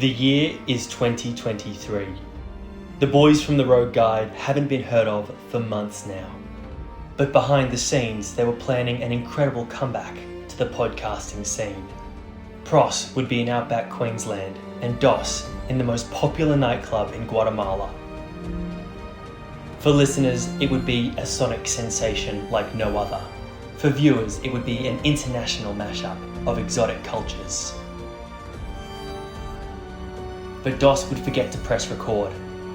The year is 2023. The boys from the Road Guide haven't been heard of for months now. But behind the scenes, they were planning an incredible comeback to the podcasting scene. Pros would be in outback Queensland and Dos in the most popular nightclub in Guatemala. For listeners, it would be a sonic sensation like no other. For viewers, it would be an international mashup of exotic cultures. But Dos would forget to press record,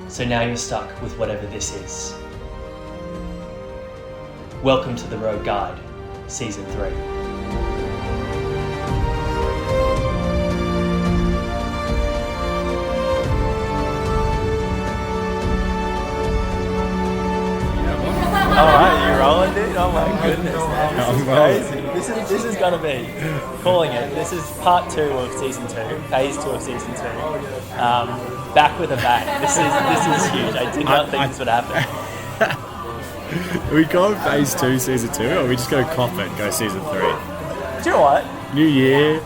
so now you're stuck with whatever this is. Welcome to The Road Guide, Season 3. Alright, you rolling, dude? Oh my goodness, man. This is crazy. This is gonna be calling it. This is part 2 of season 2, phase 2 of season 2. Back with a bang. This is huge. I did not think this would happen. Are we going phase 2, season 2, or are we just going to cop it and go season 3? Do you know what? New year,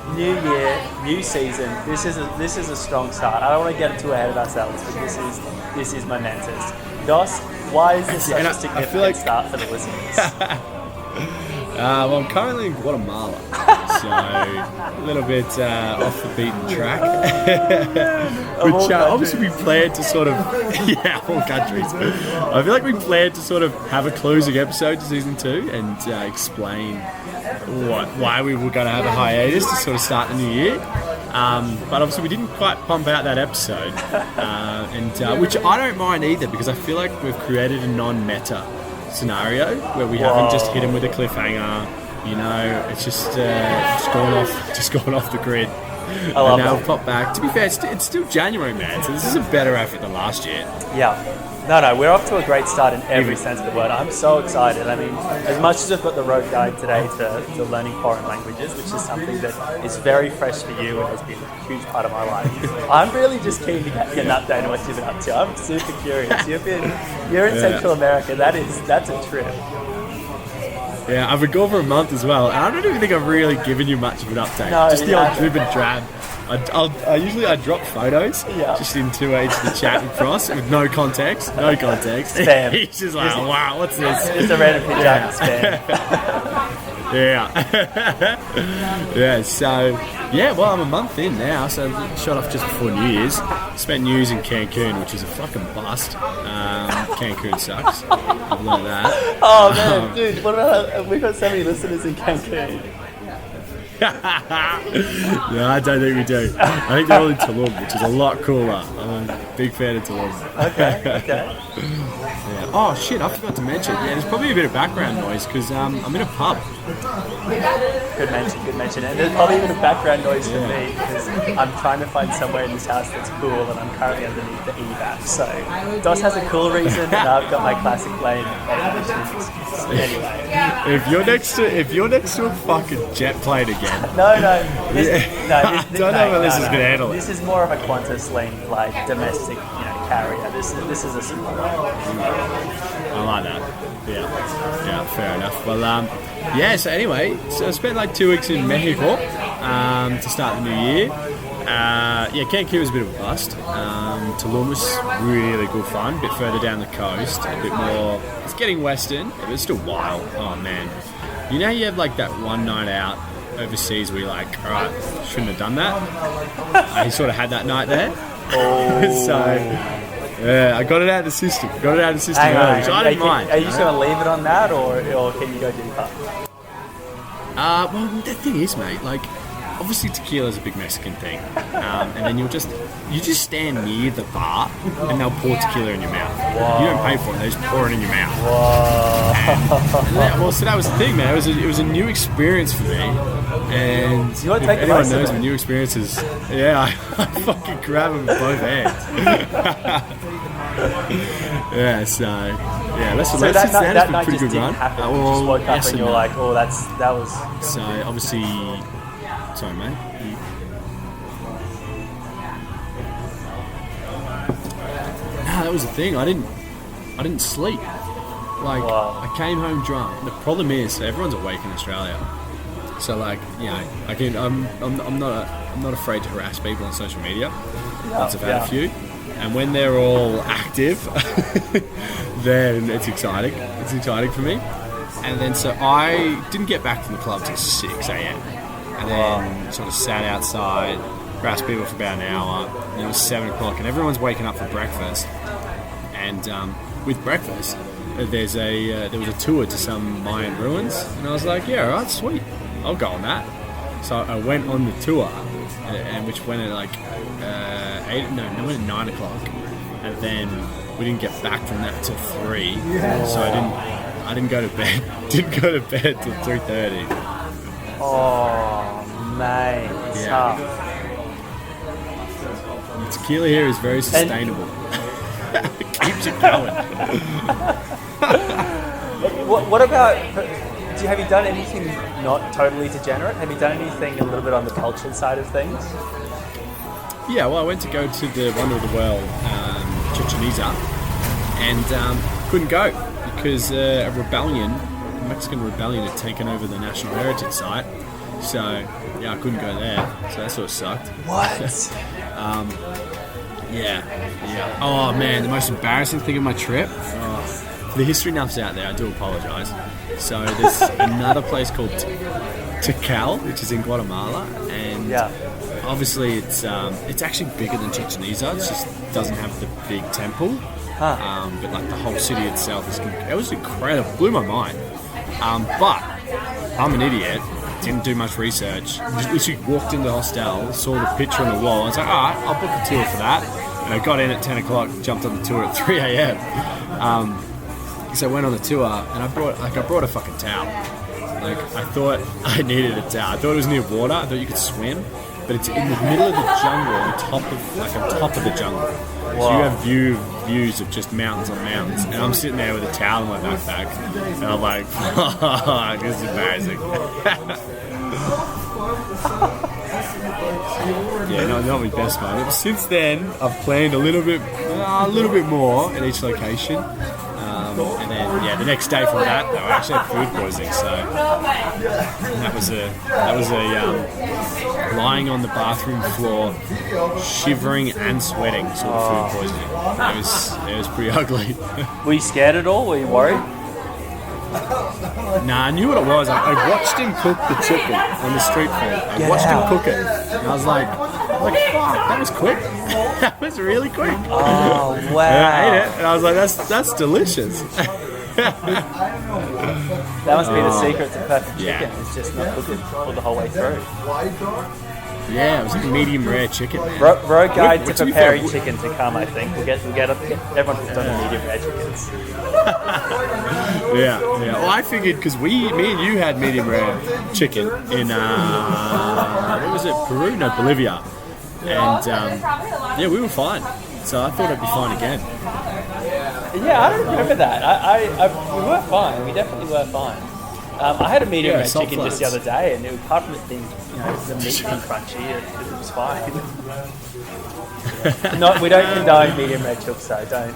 new season. This is a strong start. I don't want to get too ahead of ourselves, but this is momentous. Dos, why is this such a significant start for the listeners? Well, I'm currently in Guatemala, so a little bit off the beaten track. Which obviously we planned to sort of, all countries. I feel like we planned to sort of have a closing episode to season 2 and explain why we were going to have a hiatus to sort of start the new year. But obviously we didn't quite pump out that episode, and which I don't mind either, because I feel like we've created a non-meta scenario where we haven't just hit him with a cliffhanger. You know, it's just gone off the grid. And now we've popped back. To be fair, it's still January, man, so this is a better effort than last year. Yeah. No, we're off to a great start in every sense of the word. I'm so excited. I mean, as much as I've got the road guide today to learning foreign languages, which is something that is very fresh for you and has been a huge part of my life, I'm really just keen to get an update on what you've been up to. I'm super curious. You're in Central America. That's a trip. Yeah, I've been gone for a month as well, and I don't even think I've really given you much of an update. No, just the old drib and drab. I usually drop photos just into the chat with Cross with no context. Spam. He's just like, oh, wow, what's this? Just a random picture of spam. Well, I'm a month in now, so I shot off just before New Year's. Spent New Year's in Cancun, which is a fucking bust. Cancun sucks. I've learned that. Oh man, dude, what about, we've got so many listeners in Cancun. No, I don't think we do. I think they're all in Tulum, which is a lot cooler. I'm a big fan of Tulum. Okay. Yeah. Oh shit, I forgot to mention. Yeah, there's probably a bit of background noise because I'm in a pub. Good mention. And there's probably even a background noise for me because I'm trying to find somewhere in this house that's cool, and I'm currently underneath the EVAP. So Dos has a cool reason, and I've got my classic plane. Anyway, if you're next to a fucking jet plane again. No. I don't know how this is going to handle it. This is more of a Qantas link, like domestic, carrier. This is a simple one. I like that. Yeah, fair enough. Well, so anyway, I spent like 2 weeks in Mexico to start the new year. Cancun was a bit of a bust. Tulum was really good fun, a bit further down the coast, a bit more. It's getting western, but it's still wild. Oh man, you know you have like that one night out overseas where you're like, all right, shouldn't have done that. I sort of had that night there. Oh. So I got it out of the system. Early, which I didn't mind. Are you just going to leave it on that, or can you go deeper? Well, the thing is, mate, like, obviously tequila is a big Mexican thing, and then you just stand near the bar and they'll pour tequila in your mouth. Whoa. You don't pay for it; they just pour it in your mouth. Whoa! So that was the thing, man. It was a new experience for me, and if anyone knows with new experiences, I fucking grab them with both hands. Let's that night pretty just good run. Happen. You just woke up and you're like, oh, that was. So obviously. Sorry, mate. That was the thing. I didn't sleep. Like, I came home drunk. The problem is, everyone's awake in Australia. So like, I'm not afraid to harass people on social media. Once I've had a few, and when they're all active, then it's exciting. It's exciting for me. And then so I didn't get back from the club till 6 a.m. and then sort of sat outside, harassed people for about an hour. And it was 7 o'clock, and everyone's waking up for breakfast. And with breakfast, there was a tour to some Mayan ruins, and I was like, yeah, all right, sweet, I'll go on that. So I went on the tour, and which went at like 9 o'clock, and then we didn't get back from that till 3. So I didn't go to bed. Didn't go to bed till 3:30. Oh, mate, it's tough. Tequila here is very sustainable. Keeps you going. What about? Have you done anything not totally degenerate? Have you done anything a little bit on the cultured side of things? Yeah, well, I went to go to the Wonder of the World, Chichen Itza, and couldn't go because a Mexican rebellion had taken over the National Heritage Site. So, yeah, I couldn't go there. So that sort of sucked. What? Yeah. Oh, man, the most embarrassing thing of my trip, for the history nuffs out there, I do apologise. So there's another place called Tikal, which is in Guatemala, and obviously it's actually bigger than Chichen Itza. It just doesn't have the big temple, but like the whole city itself it was incredible, blew my mind. But I'm an idiot, didn't do much research. Just literally walked into the hostel, saw the picture on the wall, and I was like, all right, I'll book a tour for that. And I got in at 10 o'clock, jumped on the tour at 3 a.m. So I went on the tour, and I brought a fucking towel. Like, I thought I needed a towel. I thought it was near water. I thought you could swim, but it's in the middle of the jungle, on top of the jungle. Wow. So you have views of just mountains on mountains, and I'm sitting there with a towel in my backpack, and I'm like, oh, this is embarrassing. Yeah, not my best moment. But since then, I've planned a little bit more at each location. And then, the next day from that, I actually had food poisoning. So that was a lying on the bathroom floor, shivering and sweating sort of food poisoning. It was pretty ugly. Were you scared at all? Were you worried? Nah, I knew what it was. I watched him cook the chicken on the street food. I watched him cook it, and I was like, fuck, that was quick. That was really quick. Oh, wow. And I ate it, and I was like, that's delicious. That must be the secret to perfect chicken. It's just not cooking the whole way through. Yeah, it was like medium rare chicken, man. Road guide to preparing chicken to come, I think. We'll get everyone hooked on the medium rare chickens. Yeah. Well, I figured because me and you had medium rare chicken in what was it, Peru? No, Bolivia, and we were fine. So I thought I'd be fine again. Yeah, I don't remember that. We were fine. We definitely were fine. I had a medium rare chicken just the other day, and apart from it being, the meat being crunchy, it was fine. We don't condone medium rare chooks, so don't,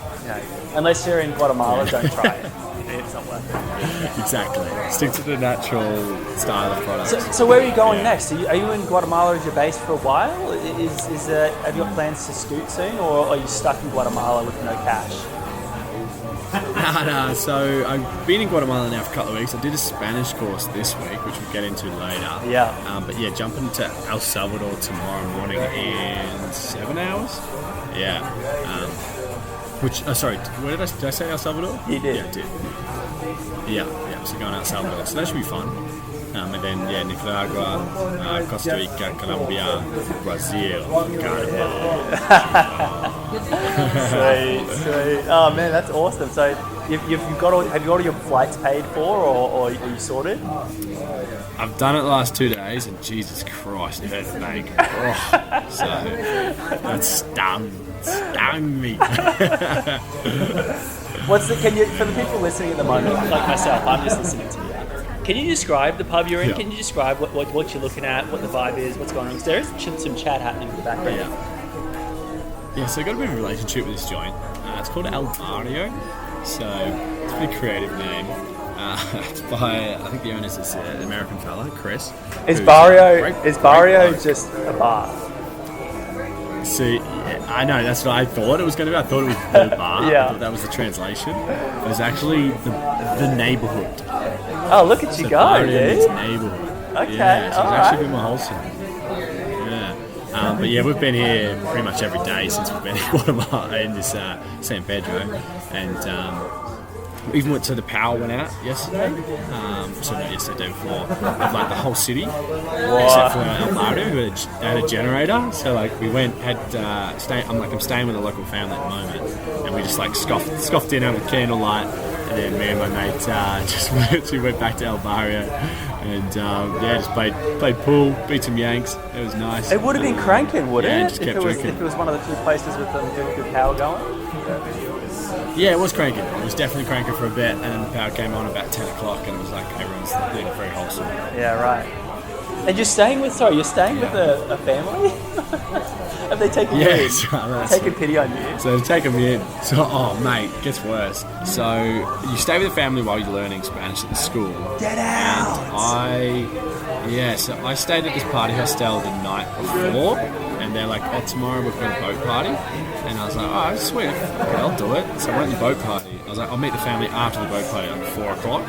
unless you're in Guatemala, don't try it. It's not worth it. Exactly. Stick to the natural style of product. So where are you going next? Are you in Guatemala as your base for a while? Have you got plans to scoot soon, or are you stuck in Guatemala with no cash? No. So I've been in Guatemala now for a couple of weeks. I did a Spanish course this week, which we'll get into later. Yeah. But jumping to El Salvador tomorrow morning in 7 hours. Yeah. Sorry, did I say El Salvador? You did. Yeah, I did. Yeah. So going El Salvador. So that should be fun. And then, Nicaragua, Costa Rica, Colombia, Brazil, Ghana. Sweet. Oh man, that's awesome. So have you got all your flights paid for, or are you sorted? I've done it the last 2 days, and Jesus Christ, it hurt the ache. So that stung me. For the people listening at the moment, like myself, I'm just listening to you. Can you describe the pub you're in? Yeah. Can you describe what you're looking at, what the vibe is, what's going on? Because there is some chat happening in the background. Yeah, so I've got a bit of a relationship with this joint. It's called El Barrio, so it's a pretty creative name. It's by, I think the owner's this American fella, Chris. Is who's, Barrio great bloke. just a bar? See, I know, that's what I thought it was going to be. I thought it was the bar. Yeah. I thought that was the translation. It was actually the neighbourhood. Oh, look at you So go, Barrio means dude. neighbourhood. Okay, Yeah, so it's alright. actually a bit more wholesome. Yeah. But yeah, we've been here pretty much every day since we've been in Guatemala in this San Pedro. And even went to the power went out yesterday. So not yesterday, day before. Of like the whole city. Except for El Barrio, who had a generator. So like we went, I'm staying with a local family at the moment. And we just like scoffed dinner with candlelight. And then me and my mate just went back to El Barrio. And just played pool, beat some Yanks. It was nice. It would have been cranking, wouldn't Yeah, it? just kept If drinking. it was one of the few places with the power going. Yeah, it was cranking. It was definitely cranking for a bit, and then the power came on about 10 o'clock, and it was like everyone's doing it very wholesome. Yeah, right. And you're staying with a family? Have they taken you in? Yes, Taken pity on you? So to take them in, mate, it gets worse. So you stay with a family while you're learning Spanish at the school. Get out! So I stayed at this party hostel the night before, and they're like, tomorrow we've got a boat party. And I was like, oh, sweet, okay, I'll do it. So I went to the boat party. I was like, I'll meet the family after the boat party at 4 o'clock.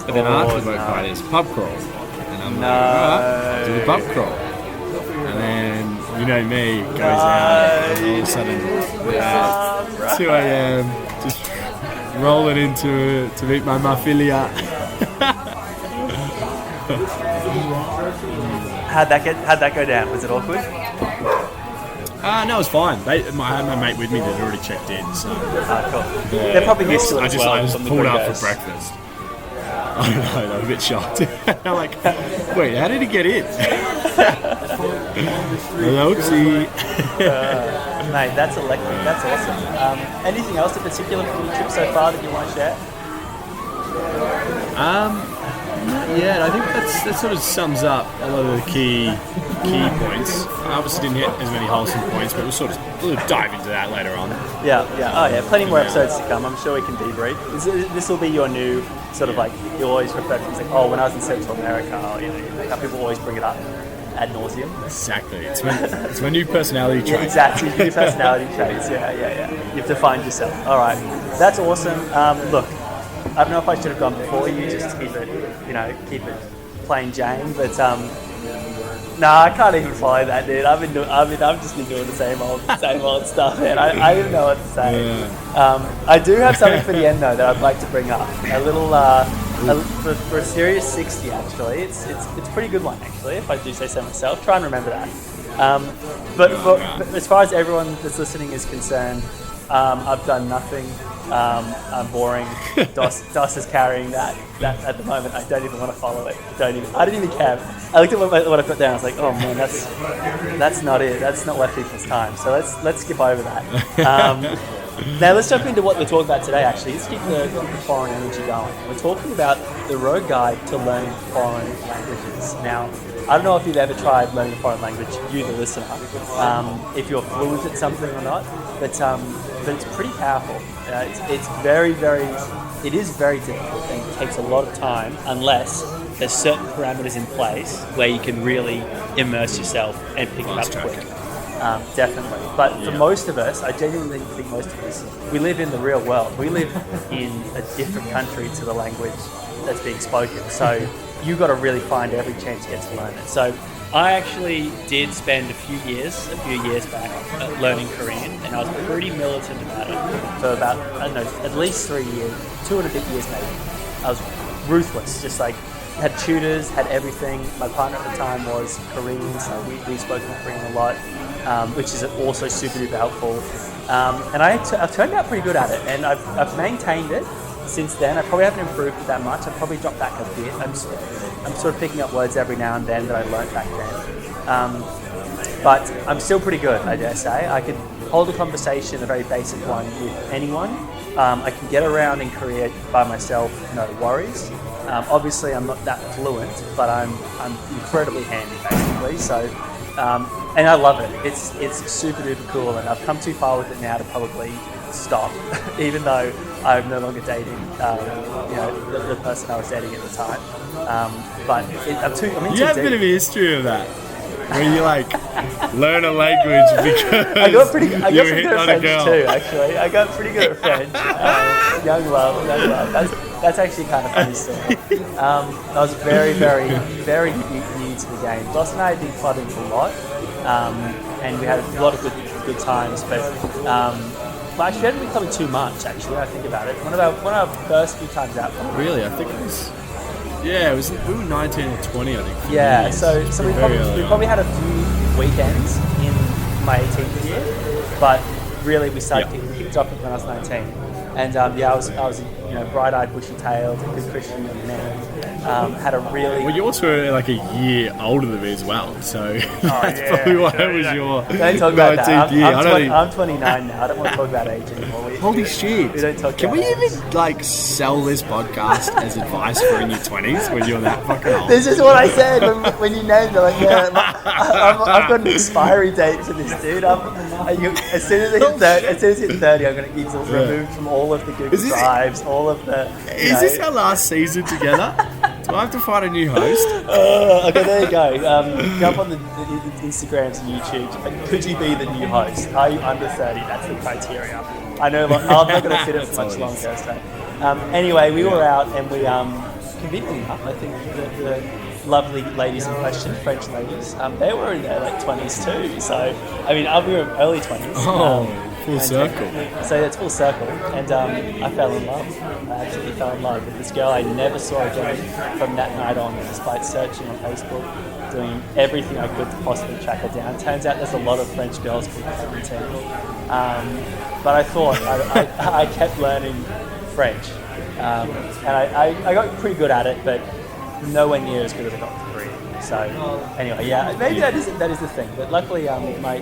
But then after the boat party is pub crawl. And I'm like, alright, I'll do the pub crawl. And then, you know me, goes out, and all of a sudden, 2 a.m, just rolling into to meet my mafia. How'd that go down? Was it awkward? No, it was fine. I had my mate with me that had already checked in, so... Cool. They're probably used to it I as just, well. I just from the pulled up gringos. for breakfast. I don't know, they were a bit shocked. I'm like, wait, how did he get in? Oopsie. Mate, that's electric. That's awesome. Anything else in particular from the trip so far that you want to share? Yeah, I think that sort of sums up a lot of the key points. I obviously didn't hit as many wholesome points, but we'll dive into that later on. Yeah. Oh, yeah. Plenty more episodes to come. I'm sure we can debrief. This will be your new sort of like, you always refer to things like, when I was in Central America, how people always bring it up ad nauseum. Exactly. It's my new personality trait. Yeah, exactly. New personality traits. Yeah. You have to find yourself. All right. That's awesome. Look, I don't know if I should have gone before you just to keep it plain Jane, but I can't even follow that, dude. I've just been doing the same old stuff, man. I don't even know what to say. Yeah. I do have something for the end though that I'd like to bring up. A little for a serious 60 actually. It's a pretty good one actually, if I do say so myself. Try and remember that. But as far as everyone that's listening is concerned, I've done nothing. I'm boring. Dos is carrying that at the moment. I don't even want to follow it. I don't even care. I looked at what I put down. I was like, oh man, that's not it. That's not worth people's time. So let's skip over that. Now let's jump into what we're talking about today. Actually, let's keep the foreign energy going. We're talking about the road guide to learning foreign languages. Now, I don't know if you've ever tried learning a foreign language, you the listener, if you're fluent at something or not, but it's pretty powerful. It's very, very, it is very difficult and it takes a lot of time unless there's certain parameters in place where you can really immerse yourself and pick it up quick. Definitely. But for most of us, I genuinely think most of us, we live in the real world. We live in a different country to the language that's being spoken. So you've got to really find every chance you get to learn it. So I actually did spend a few years back learning Korean, and I was pretty militant about it for about, at least 3 years, 2 and a bit years maybe. I was ruthless, just like had tutors, had everything. My partner at the time was Korean, so we spoke in Korean a lot, which is also super duper helpful. And I've turned out pretty good at it, and I've maintained it since then. I probably haven't improved it that much. I've probably dropped back a bit. I'm sort of picking up words every now and then that I learned back then. But I'm still pretty good, I dare say. I can hold a conversation, a very basic one, with anyone. I can get around in Korea by myself, no worries. Obviously, I'm not that fluent, but I'm incredibly handy, basically. So, and I love it. It's super duper cool, and I've come too far with it now to probably stop, even though I'm no longer dating, the person I was dating at the time. But I'm too You have a bit of a history of that. Where you like learn a language because I got pretty good on a at girl. French too. Actually, I got pretty good at French. Young love. That's actually kind of funny story. I was very, very, very new to the game. Ross and I had been clubbing a lot, and we had a lot of good times. But actually, we hadn't been clubbing too much. Actually, I think about it. One of our first few times out. Really, I think it was. Yeah, we were 19 or 20, I think. Yeah, so we probably had a few weekends in my 18th year, but really we started kicked off when I was 19. And I was bright-eyed, bushy-tailed, good Christian young man. Had a really... Well, you're also like a year older than me as well, so that's probably why it was your 19th year. I'm 29 now. I don't want to talk about age anymore. Holy shit! We don't talk Can about we age. even like sell this podcast as advice for in your 20s when you're that fucking old? This is what I said when you named it. Like, yeah, I've got an expiry date for this, dude. As soon as I hit 30, I'm going to get removed from all of the Google Drives, all of the... Is this our last season together? Do I have to find a new host? Okay, there you go. Jump on the Instagrams and YouTube. Could you be the new host? Are you under 30? That's the criteria. I know I'm not going to fit it for much longer. So. Anyway, we were out and we conveniently enough, I think the lovely ladies in question, French ladies, they were in their late 20s too. So, I mean, we were early 20s. Full circle. So it's full circle, and I fell in love. I absolutely fell in love with this girl I never saw again from that night on, despite searching on Facebook, doing everything I could to possibly track her down. Turns out there's a lot of French girls called Clementine. But I thought I kept learning French, and I got pretty good at it, but nowhere near as good as I got with Korean. So anyway, yeah, maybe that is the thing. But luckily, my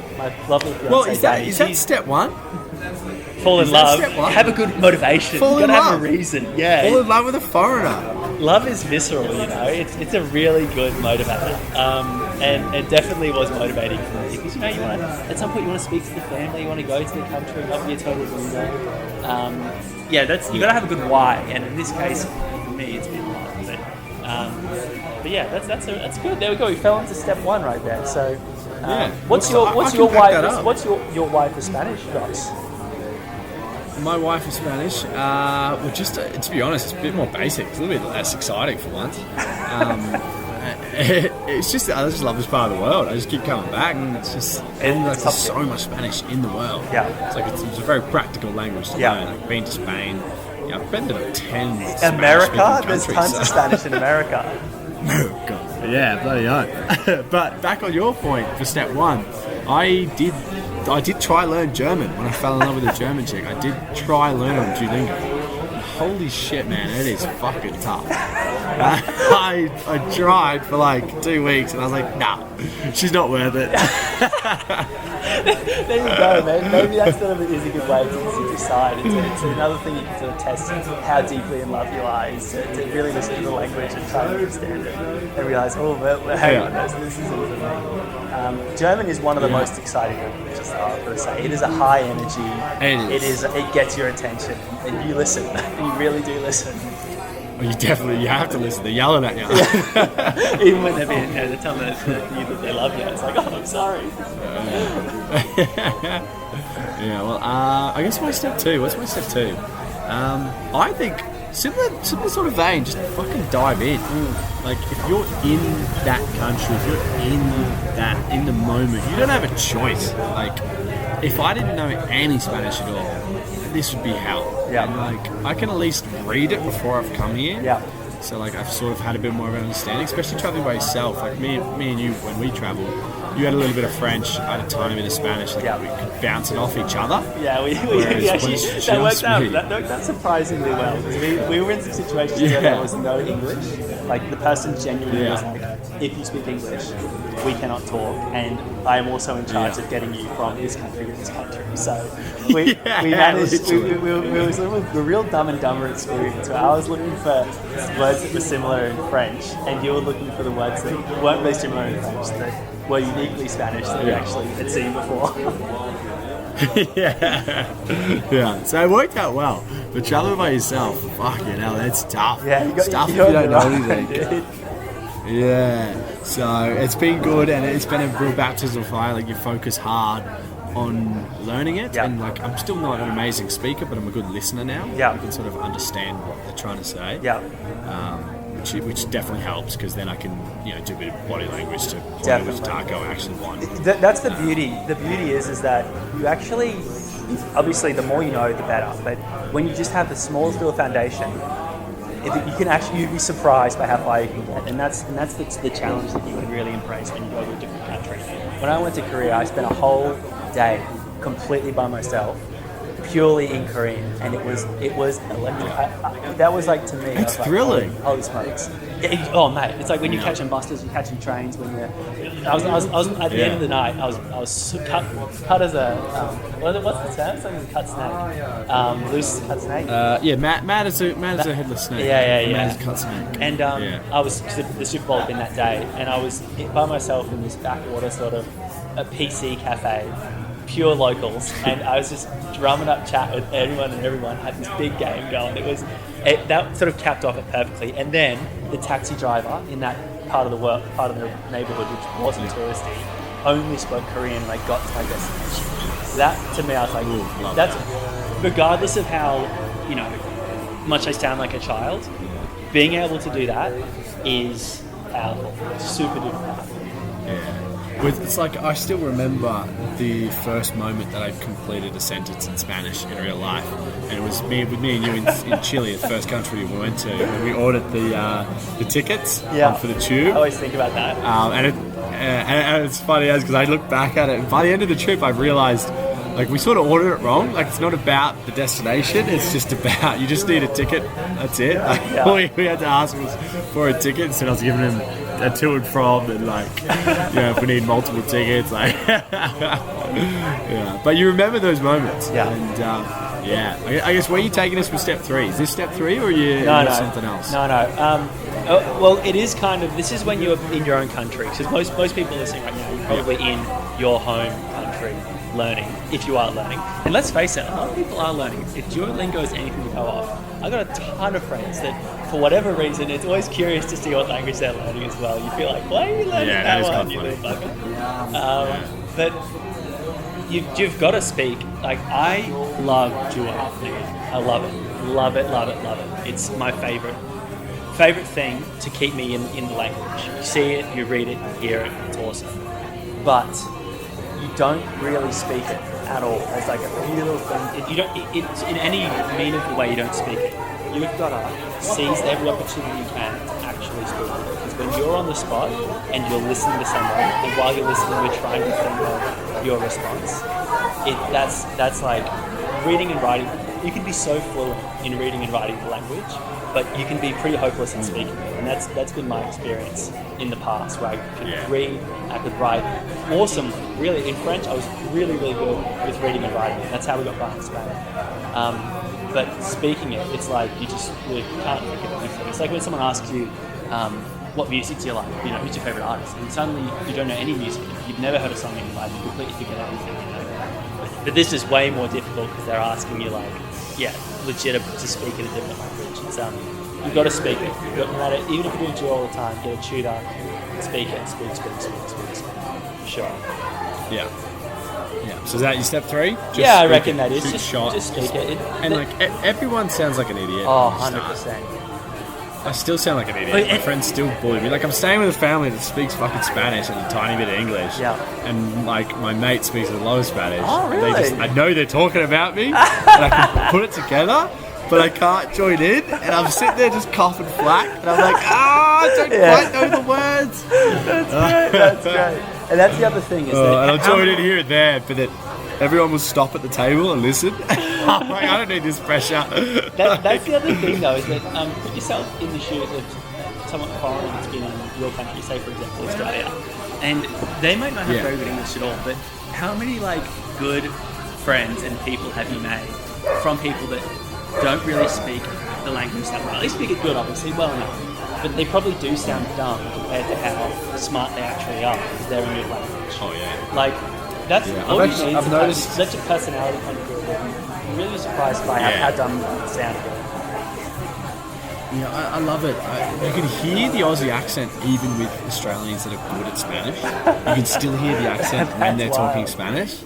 lovely fiance. Well, is that step one? Fall in love. Step one? Have a good motivation. Fall You in gotta have love. a reason. Yeah. Fall in love with a foreigner. Love is visceral, It's a really good motivator, and definitely was motivating for me because you want at some point you want to speak to the family, you want to go to the country, not be a total loser. You gotta have a good why, and in this case, for me, it's been love. But yeah, that's good. There we go. We fell into step one right there. So, what's your wife for Spanish, Ross? My wife is Spanish. Well, just to be honest, it's a bit more basic. It's a little bit less exciting for once. It's just I just love this part of the world. I just keep coming back. It's just there's so much Spanish in the world. Yeah, it's like it's a very practical language to learn. Like been to Spain. Yeah, I've been to 10 America. There's tons of Spanish in America. Oh God. Yeah, bloody hell. But back on your point for step one, I did try learn German when I fell in love with a German chick. I did try learn on Duolingo. Holy shit, man, it is fucking tough. I tried for like 2 weeks and I was like, nah, she's not worth it. There you go, man. Maybe that sort of is a good way to decide. It's another thing you can sort of test how deeply in love you are, is to really listen to the language and try to understand it and realize, hang on, this isn't for me. German is one of the most exciting languages, I've got to say. It is a high energy. It gets your attention, and you listen. You really do listen. Well, you have to listen. They're yelling at you. Even when they're telling you that they love you, it's like, oh, I'm sorry. Yeah, well, I guess what's my step two? I think similar sort of vein, just fucking dive in. Like, if you're in that country, if you're in the moment, you don't have a choice. Like, if I didn't know any Spanish at all, this would be hell. Yeah. And like, I can at least read it before I've come here. Yeah. So like, I've sort of had a bit more of an understanding, especially traveling by yourself. Like me and you, when we traveled, you had a little bit of French, I had a tiny bit of Spanish. Like we could bounce it off each other. Yeah, we actually that worked out. That worked out surprisingly well. We were in some situations where there was no English. Like the person genuinely was like, if you speak English, we cannot talk, and I am also in charge of getting you from this country to this country. So we managed. We were sort of a real Dumb and Dumber experience where I was looking for words that were similar in French, and you were looking for the words that weren't really similar in French that were uniquely Spanish that we actually had seen before. Yeah. So it worked out well. But traveling by yourself, fucking hell, that's tough. Yeah, it's tough if you don't know anything. Yeah. So it's been good, and it's been a real baptism of fire. Like, you focus hard on learning it, and like, I'm still not an amazing speaker, but I'm a good listener now. Yeah. I can sort of understand what they're trying to say. Yeah. Which definitely helps, because then I can, you know, do a bit of body language to point Definitely. which taco I actually want. That's the beauty. The beauty is that you actually, obviously, the more you know, the better. But when you just have the smallest little foundation, you can actually, you'd be surprised by how far you can get. And that's the challenge that you would really embrace when you go to a different country. When I went to Korea, I spent a whole day completely by myself, purely in Korean, and it was electric. That was like, to me, It's like, thrilling. Holy smokes! Oh mate, it's like when you're catching buses, you're catching trains. When I was at the end of the night, I was cut as a what's the term? It's like a cut snake, loose cut snake. Mad as a headless snake. Yeah. Mad as a cut snake. And I was, cause the Super Bowl had been that day, and I was by myself in this backwater sort of a PC cafe, pure locals, and I was just drumming up chat with anyone and everyone, had this big game going. That sort of capped off it perfectly. And then the taxi driver in that part of the neighbourhood, which wasn't touristy, only spoke Korean when I got to my destination. That, to me, I was like, that's, regardless of how, you know, much I sound like a child, being able to do that is powerful, super duper powerful. Yeah. It's like, I still remember the first moment that I completed a sentence in Spanish in real life, and it was me and you in Chile, the first country we went to, and we ordered the tickets for the tube. I always think about that. And it's funny because I look back at it, and by the end of the trip I realised, like, we sort of ordered it wrong. Like, it's not about the destination, it's just about, you just need a ticket, that's it. Like, we had to ask for a ticket instead of giving him a to and from, and like, if we need multiple tickets, like, yeah. But you remember those moments, and I guess, where are you taking us with step 3? Is this step 3, or are you something else? No. Well, it is kind of, this is when you're in your own country, because most people listening right now, you're probably in your home country learning, if you are learning. And let's face it, a lot of people are learning. If Duolingo is anything to go off, I've got a ton of friends that, for whatever reason, it's always curious to see what language they're learning as well. You feel like, why are you learning that one, you little fucker? But you've got to speak. Like, I love Duolingo. I love it. It's my favorite thing to keep me in the language. You see it, you read it, you hear it, it's awesome. But you don't really speak it at all. It's like a little thing. It's in any meaningful way, you don't speak it. You've got to seize every opportunity you can to actually speak it. Because when you're on the spot and you're listening to someone, and while you're listening, you're trying to think of your response. That's like reading and writing. You can be so fluent in reading and writing the language, but you can be pretty hopeless in speaking it. And that's been my experience in the past, where I could read, I could write awesomely. Really, in French, I was really, really good with reading and writing. That's how we got by in Spanish. But speaking it, it's like you just really can't think of anything. It's like when someone asks you, what music do you like? You know, who's your favourite artist? And suddenly you don't know any music. You've never heard a song in your life. You completely forget everything. You know? But this is way more difficult because they're asking you, like, legit to speak in a different language. It's, you've got to speak it. You've got, no matter, even if you're doing Duo all the time, get a tutor, speak it, speak. For sure. Yeah. So is that your step 3? I reckon that is. Just speak it. Everyone sounds like an idiot. Oh, 100%. I still sound like an idiot. My friends still bully me. Like, I'm staying with a family that speaks fucking Spanish and a tiny bit of English. Yeah. And like, my mate speaks a lot of Spanish. Oh, really? I know they're talking about me, and I can put it together, but I can't join in. And I'm sitting there just coughing flack, and I'm like, I don't quite know the words. That's great. And that's the other thing is that... And I'll join in here and there, but then everyone will stop at the table and listen. I'm like, I don't need this pressure. That's the other thing, though, is that put yourself in the shoes of someone foreign that's been in your country, say, for example, Australia, and they might not have very good English at all, but how many, like, good friends and people have you made from people that don't really speak the language that well? They speak it good, obviously, well enough, but they probably do sound dumb compared to how smart they actually are because they're in your language. Oh, yeah. Like, That's Yeah, all I've you actually- need. I've Is noticed- such a personality kind of builder. I'm really surprised by Yeah. how dumb it sounded. Yeah, I love it. You can hear the Aussie accent even with Australians that are good at Spanish. You can still hear the accent when they're That's talking wild. Spanish.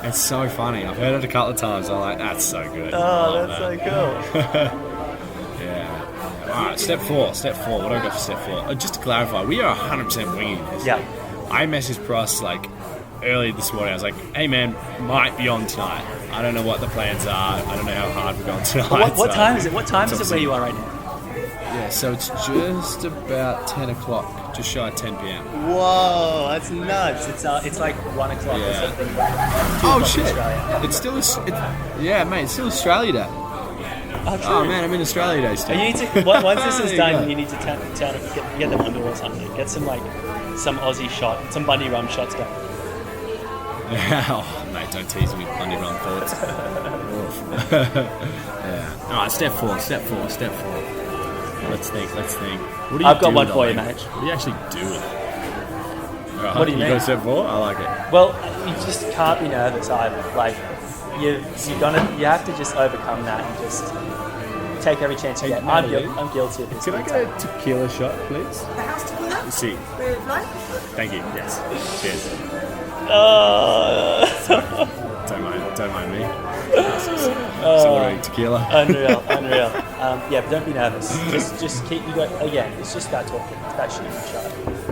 It's so funny. I've heard it a couple of times. I'm like, that's so good. I Oh, love that's that. so cool. Yeah. All right, step four. What do I got for step 4? Just to clarify, we are 100% winging this. Yeah. I messaged Pross like early this morning. I was like, hey man, might be on tonight. I don't know what the plans are. I don't know how hard we're going tonight. What so time is it? What time it's is it where obviously- you are right now? Yeah, so it's just about 10 o'clock, just shy of 10 p.m. Whoa, that's nuts. It's like 1 o'clock Yeah. or something. Oh shit! Australia. It's still yeah, mate. It's still Australia Day. Oh, true. Oh man, I'm in Australia Day still. And you need to once this is There you done, go. you need to get them under or something. Get some some Aussie shot, some bunny rum shots going. Oh, mate, don't tease me with bunny run thoughts. Yeah. All right, step four. Let's think. What do you I've got do one with for the you, language? mate. What do you actually do with it? Right, What do you mean? got step 4? I like it. Well, you just can't be nervous either. Like you have to just overcome that and just take every chance you Hey, get. Natalie, I'm guilty of this. Can I get a tequila shot, please? The house tequila? See. With lime? Thank you. Yes. Cheers. Don't mind me. So ordering tequila. Unreal. Yeah, but don't be nervous. Just keep. You got again. It's just about talking. It's about shooting the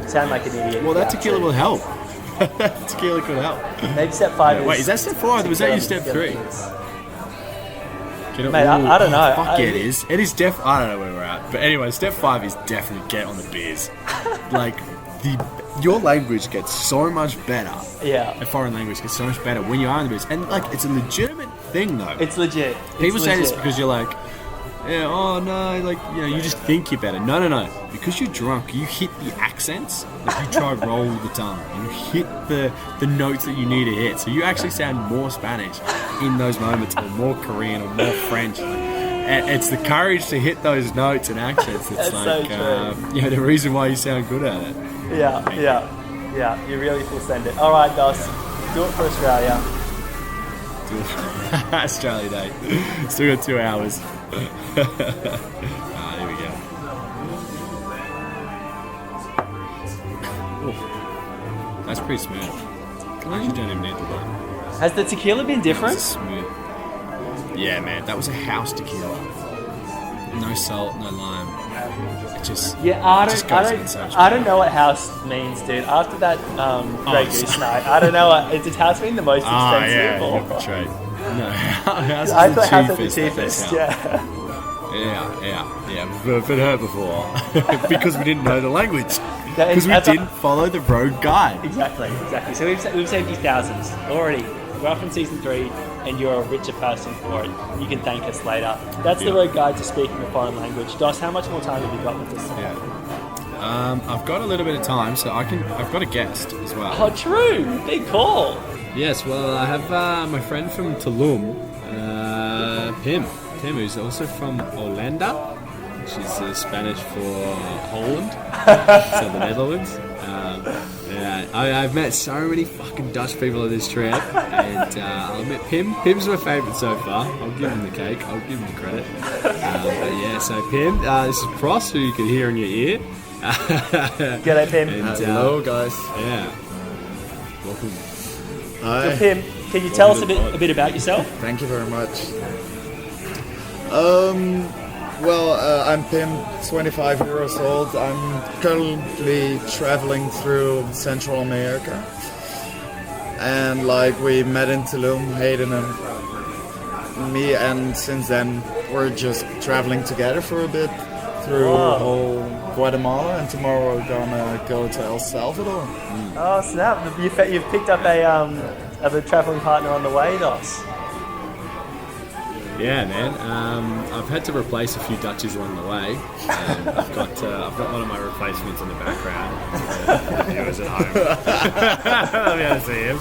shot. Sound like an idiot. Well, that Yeah, tequila so will help. Tequila could help. Maybe step 5 is. Wait, is that step 4? Or was that your step 3? Mate, I don't know. Fuck yeah, it is. It is I don't know where we're at. But anyway, step 5 is definitely get on the beers. Like, your language gets so much better. Yeah. A foreign language gets so much better when you are on the beers. And, like, it's a legitimate thing, though. It's legit. People It's say this legit. because you're like, yeah, oh no, like, you know, you just think you're better. No. Because you're drunk, you hit the accents. Like, you try roll the tongue. You hit the notes that you need to hit. So you actually sound more Spanish in those moments, or more Korean, or more French. And it's the courage to hit those notes and accents. It's That's so like, the reason why you sound good at it. Yeah. You really full send it. All right, Dos. Do it for Australia. Australia Day. Still got 2 hours. Here we go. Ooh. That's pretty smooth. I actually don't even need the button. Has the tequila been different? That's smooth. Yeah, man. That was a house tequila. No salt, no lime. It just Yeah, I just goes in so much don't better. know what house means, dude. After that Grey it's- Goose night, I don't know what. Is house being the most expensive? yeah, or- you're right. No, house I is thought the house was cheapest. the at this cheapest. house. Yeah. Yeah. We've been hurt before because we didn't know the language. Yeah, Because we that's didn't follow the road guide. Exactly. So we've saved you thousands already. We're up in season 3, and you're a richer person for it. You can thank us later. That's the road guide to speaking a foreign language. Dos, how much more time have you got with this? Yeah. I've got a little bit of time, so I've got a guest as well. Oh, true. Big call. Yes, well, I have my friend from Tulum, Pim, who's also from Olanda, which is Spanish for Holland, so the Netherlands. Yeah, I've met so many fucking Dutch people on this trip, and I'll admit Pim's my favourite so far. I'll give him the cake, I'll give him the credit. But yeah, so Pim, this is Pross, who you can hear in your ear. G'day, Pim. And, Hello, guys. Yeah. Welcome. Hi. So, Pim, can you tell us a bit about yourself? Thank you very much. I'm Pim, 25 years old. I'm currently traveling through Central America. And we met in Tulum, Hayden and me, and since then we're just traveling together for a bit through whole Guatemala, and tomorrow we're gonna go to El Salvador. Oh, snap. You've picked up a travelling partner on the way, Dos. Yeah, man. I've had to replace a few Dutchies along the way. I've got one of my replacements in the background. For the viewers at home. I'll be able to see him.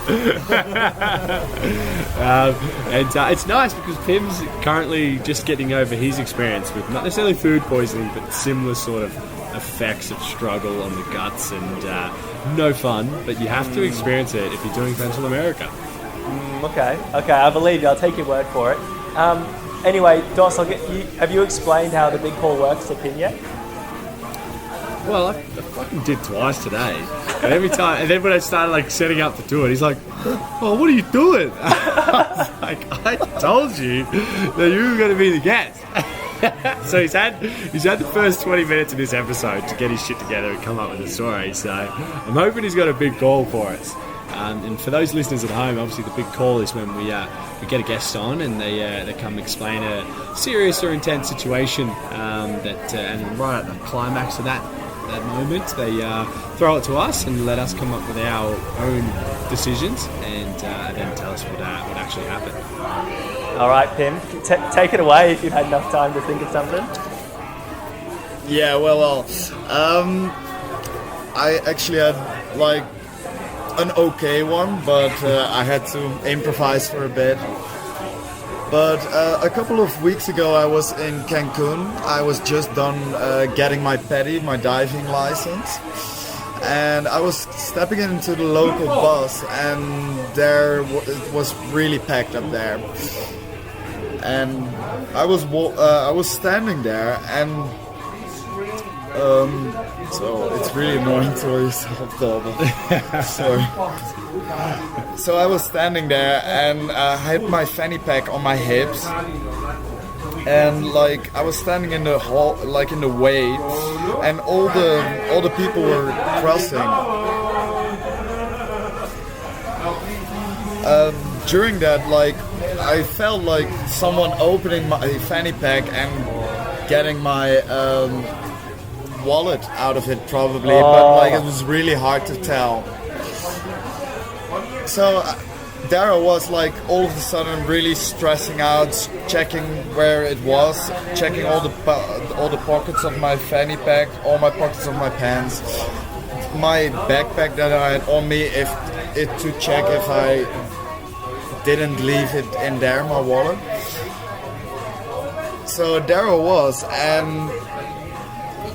And it's nice because Pim's currently just getting over his experience with not necessarily food poisoning, but similar sort of effects of struggle on the guts and no fun, but you have to experience it if you're doing Central America. Okay, I believe you. I'll take your word for it. Anyway, Dos, I'll get you. Have you explained how the big call works to Pin yet? Well, I fucking did twice today. And every time, and then when I started like setting up the tour, he's like, "Oh, what are you doing?" I was like, "I told you that you were going to be the guest." So he's had the first 20 minutes of this episode to get his shit together and come up with a story. So I'm hoping he's got a big call for us. And for those listeners at home, obviously the big call is when we get a guest on and they come explain a serious or intense situation and right at the climax of that moment they throw it to us and let us come up with our own decisions and then tell us what actually happened. All right, Pim, take it away if you've had enough time to think of something. Yeah, well, I actually had like an okay one, but I had to improvise for a bit. But a couple of weeks ago I was in Cancun. I was just done getting my PADI, my diving license. And I was stepping into the local bus and it was really packed up there. And I was standing there and so it's really annoying to yourself though, but sorry. So I was standing there and I had my fanny pack on my hips and like I was standing in the hall, like in the wait, and all the people were crossing. During that, like I felt like someone opening my fanny pack and getting my wallet out of it probably, but like it was really hard to tell. So there I was, like all of a sudden really stressing out, checking where it was, checking all the pockets of my fanny pack, all my pockets of my pants, my backpack that I had on me, to check if I didn't leave it in there, my wallet. So there I was, and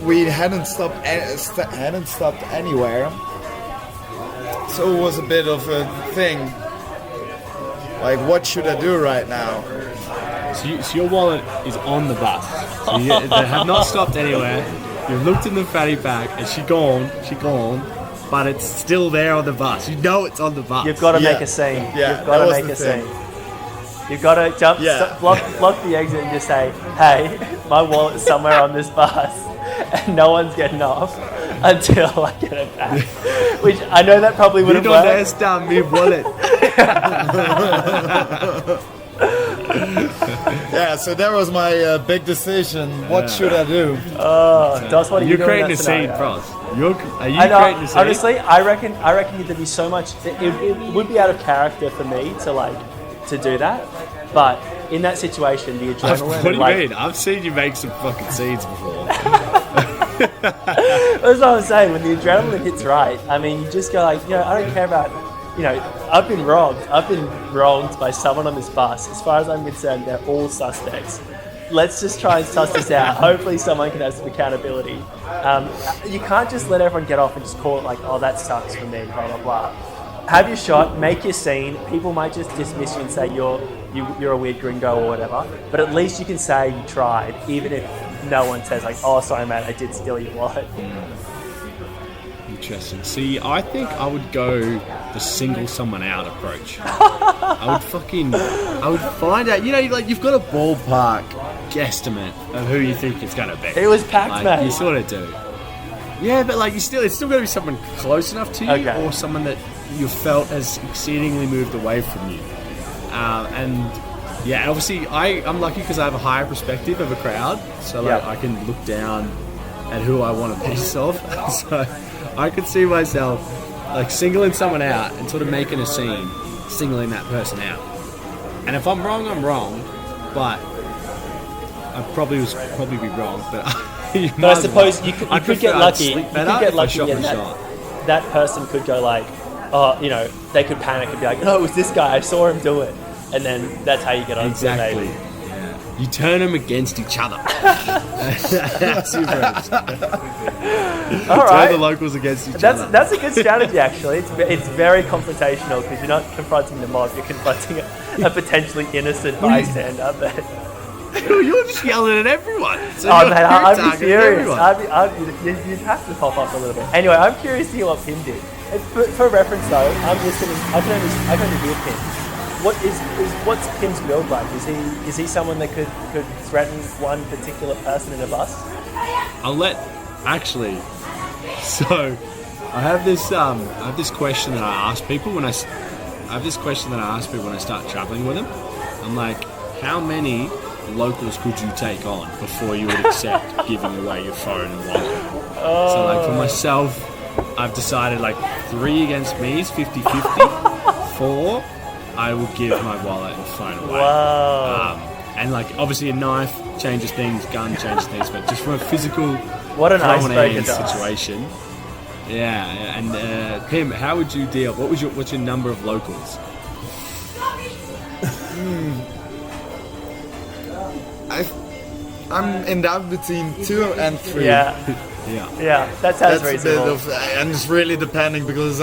we hadn't stopped anywhere. So it was a bit of a thing. Like, what should I do right now? So your wallet is on the bus. So they have not stopped anywhere. You've looked in the fanny pack and she gone, but it's still there on the bus. You know it's on the bus. You've got to make a scene. Yeah, you've got to make a scene. You've got to jump, block the exit and just say, "Hey, my wallet's somewhere on this bus, and no one's getting off until I get it back." Which I know that probably would have worked. You don't understand me, wallet. Yeah, so that was my big decision. What should I do? Dos, what are you doing? You're creating a scene, Frost. Are you creating a scene? Honestly, I reckon there'd be so much. It would be out of character for me to do that. But in that situation, the adrenaline. What do you mean? I've seen you make some fucking scenes before. That's what I'm saying. When the adrenaline hits right, I mean, you just go like, I don't care about, I've been wronged by someone on this bus. As far as I'm concerned, they're all suspects. Let's just try and suss this out. Hopefully someone can have some accountability. You can't just let everyone get off and just call it like, oh, that sucks for me, blah, blah, blah. Have your shot, make your scene. People might just dismiss you and say you're a weird gringo or whatever. But at least you can say you tried, even if no one says like, oh, sorry, mate, I did steal your wallet. Interesting. See, I think I would go the single someone out approach. I would find out, you've got a ballpark guesstimate of who you think it's going to be. It was packed, mate. You sort of do. Yeah, but it's still got to be someone close enough to you, or someone that you felt has exceedingly moved away from you. And obviously I'm lucky because I have a higher perspective of a crowd, so I can look down at who I want a piece of. So I could see myself like singling someone out and sort of making a scene, singling that person out. And if I'm wrong, I'm wrong, but I probably be wrong, but. But I suppose you could get lucky. You could get lucky, and that person could go like, they could panic and be like, "No, it was this guy. I saw him do it," and then that's how you get on. Exactly. You turn them against each other. That's your approach. All right. Turn the locals against each other. That's a good strategy, actually. It's very confrontational because you're not confronting the mob, you're confronting a potentially innocent bystander. But You're just yelling at everyone. So oh you're man, I'd be targeting furious. everyone. You'd have to pop up a little bit. Anyway, I'm curious to hear what Pim did. For reference though, I'm listening. I can only hear Pim. What's Pim's build like? Is he someone that could threaten one particular person in a bus? So I have this question that I ask people when I start traveling with them. I'm like, how many locals could you take on before you would accept giving away your phone and wallet? So like for myself, I've decided like 3 against me is 50-50. 4, I will give my wallet and phone away. Wow. And like obviously a knife changes things, gun changes things, but just from a physical What an throwing icebreaker hands does. situation. Yeah, and Pim, how would you deal? What's your number of locals? I'm in doubt between 2 and 3. Yeah, that sounds That's a reasonable. bit of, and it's really depending because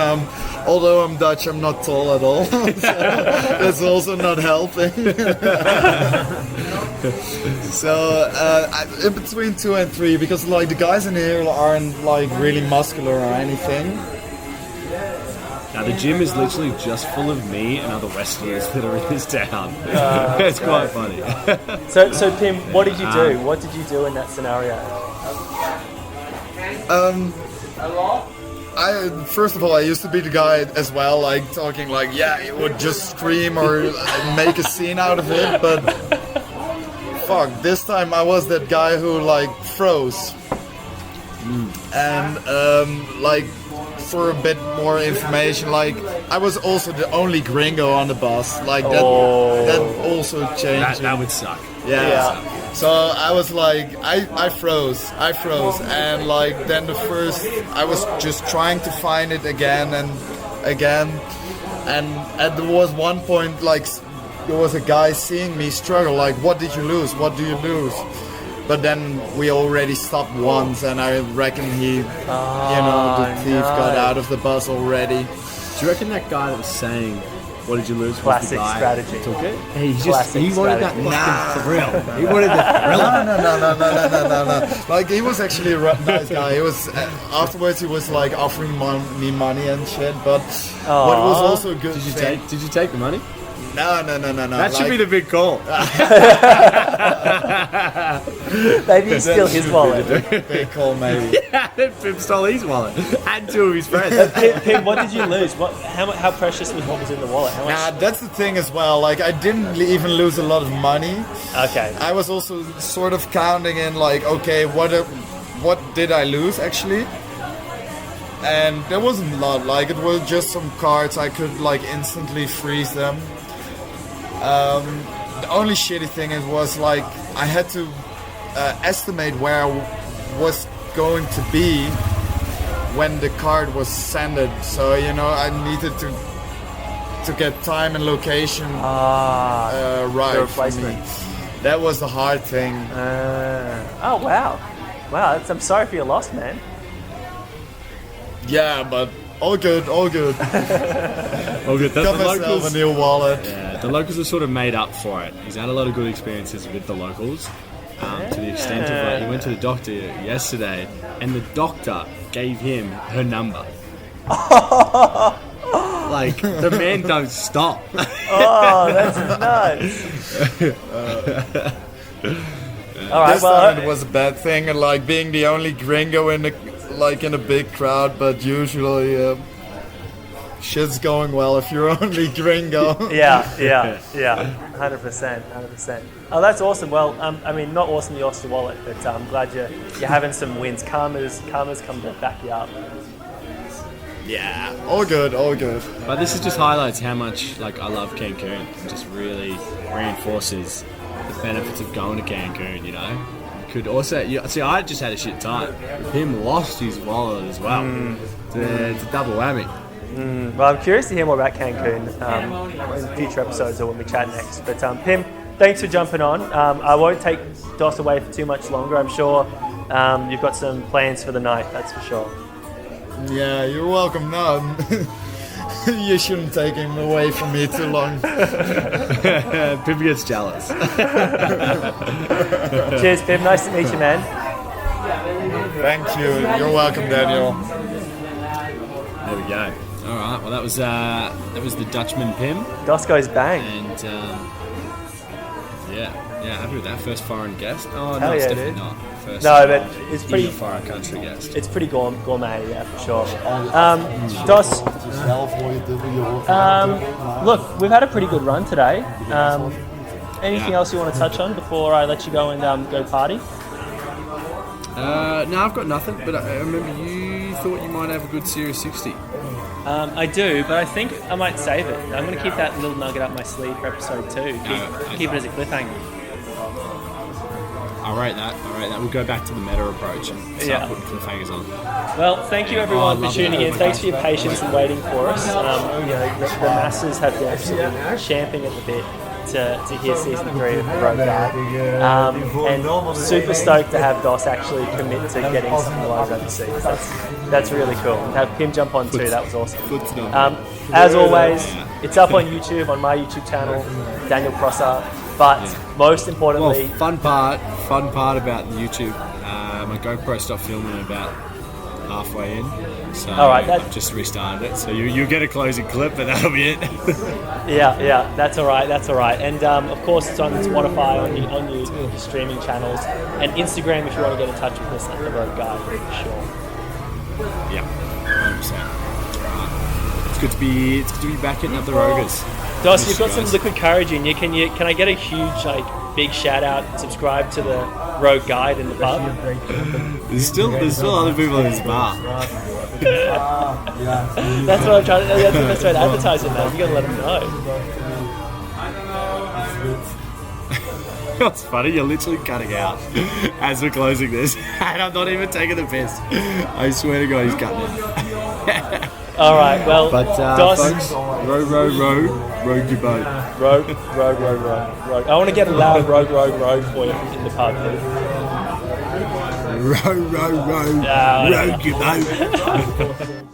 although I'm Dutch, I'm not tall at all. So that's also not helping. So in between 2 and 3 because like the guys in here aren't like really muscular or anything. Now the gym is literally just full of me and other Westerners that are in this town. It's quite funny. So Pim, what did you do? What did you do in that scenario? First of all, I used to be the guy as well, like talking like, yeah, you would just scream or make a scene out of it, but fuck, this time I was that guy who like froze. And like for a bit more information, like I was also the only gringo on the bus, like that also changed. That would suck. Yeah. So I was like, I froze, and like then I was just trying to find it again and there was one point like there was a guy seeing me struggle, like, what did you lose? What do you lose? But then we already stopped once, and I reckon the thief got out of the bus already. Do you reckon that guy that was saying, "What did you lose?" Classic was the guy strategy. that took it? Classic He wanted that strategy. fucking thrill. He wanted the thrill. No. Like he was actually a nice guy. He was afterwards. He was like offering me money and shit. But what was also a good thing. Did you take the money? No. That should be the big call. Maybe he steal his wallet. Big call, maybe. Yeah, Pim stole his wallet and 2 of his friends. Pim, what did you lose? How precious was what was in the wallet? How much? Nah, that's the thing as well. Like I didn't even lose a lot of money. Okay. I was also sort of counting in like, okay, what did I lose actually? And there wasn't a lot. Like it was just some cards. I could like instantly freeze them. The only shitty thing was like I had to estimate where I was going to be when the card was sended. So I needed to get time and location right. The replacement. That was the hard thing. Oh wow. I'm sorry for your loss, man. Yeah, but all good. Oh, good. Got myself a new wallet. Yeah, the locals have sort of made up for it. He's had a lot of good experiences with the locals. To the extent of like, he went to the doctor yesterday, and the doctor gave him her number. Like the man don't stop. Oh, that's nuts. All right, This time it was a bad thing, and like being the only gringo in a big crowd, but usually shit's going well if you're only gringo. Yeah, 100%. Oh, that's awesome. Well, I mean, not awesome you lost your wallet, but I'm glad you're having some wins. Karma's come to back you up. Yeah, all good. But this just highlights how much like I love Cancun. It just really reinforces the benefits of going to Cancun. Could also see. I just had a shit time. Him lost his wallet as well. It's a double whammy. Well, I'm curious to hear more about Cancun in future episodes or when we chat next. But Pim, thanks for jumping on. I won't take Dos away for too much longer. I'm sure you've got some plans for the night, that's for sure. Yeah, you're welcome. No, you shouldn't take him away from me too long. Pim gets jealous. Cheers, Pim. Nice to meet you, man. Thank you. You're welcome, Daniel. There we go. All right. Well, that was the Dutchman Pim, Dos goes bang. and yeah, happy with that first foreign guest. Oh Hell no, it's yeah, definitely dude. not. First, No, but it's pretty. in a foreign country guest. It's pretty gourmet, yeah, for sure. Dos, look, we've had a pretty good run today. Anything else you want to touch on before I let you go and go party? No, I've got nothing. But I remember you thought you might have a good Series 60. I do, but I think I might save it. I'm going to keep that little nugget up my sleeve for episode 2. Keep it as a cliffhanger. I rate that. We'll go back to the meta approach and start putting cliffhangers on. Well, thank you everyone for tuning in. Thanks for your Fantastic. patience and waiting for us. The masses have been absolutely champing at the bit to hear season 3 of The Road Guide. And super stoked to have Dos actually commit to getting some live overseas. That's really cool. And have Pim jump on too, that was awesome. Good to know. As always, it's up on YouTube, on my YouTube channel, Daniel Crosser. But most importantly, fun part about the YouTube. My GoPro stopped filming about halfway in, so all right, I've just restarted it. So you'll get a closing clip, but that'll be it. yeah, that's all right. And of course, it's on Spotify, on your streaming channels, and Instagram if you want to get in touch with us at The Road Guide for sure. Yeah, 100%. It's good to be back hitting up the Rogers. Dos, you've got some liquid courage in you. Can I get a huge, big shout out? Subscribe to the Road Guide in the pub. There's still other people in this bar. That's what I'm trying to. That's the best way to advertise it, man. You gotta let them know. It's funny, you're literally cutting out as we're closing this, and I'm not even taking the piss. I swear to God, he's cutting it. All right, well, But Dos, folks, row your boat. road. I want to get a loud road for you in the pub. Row your boat.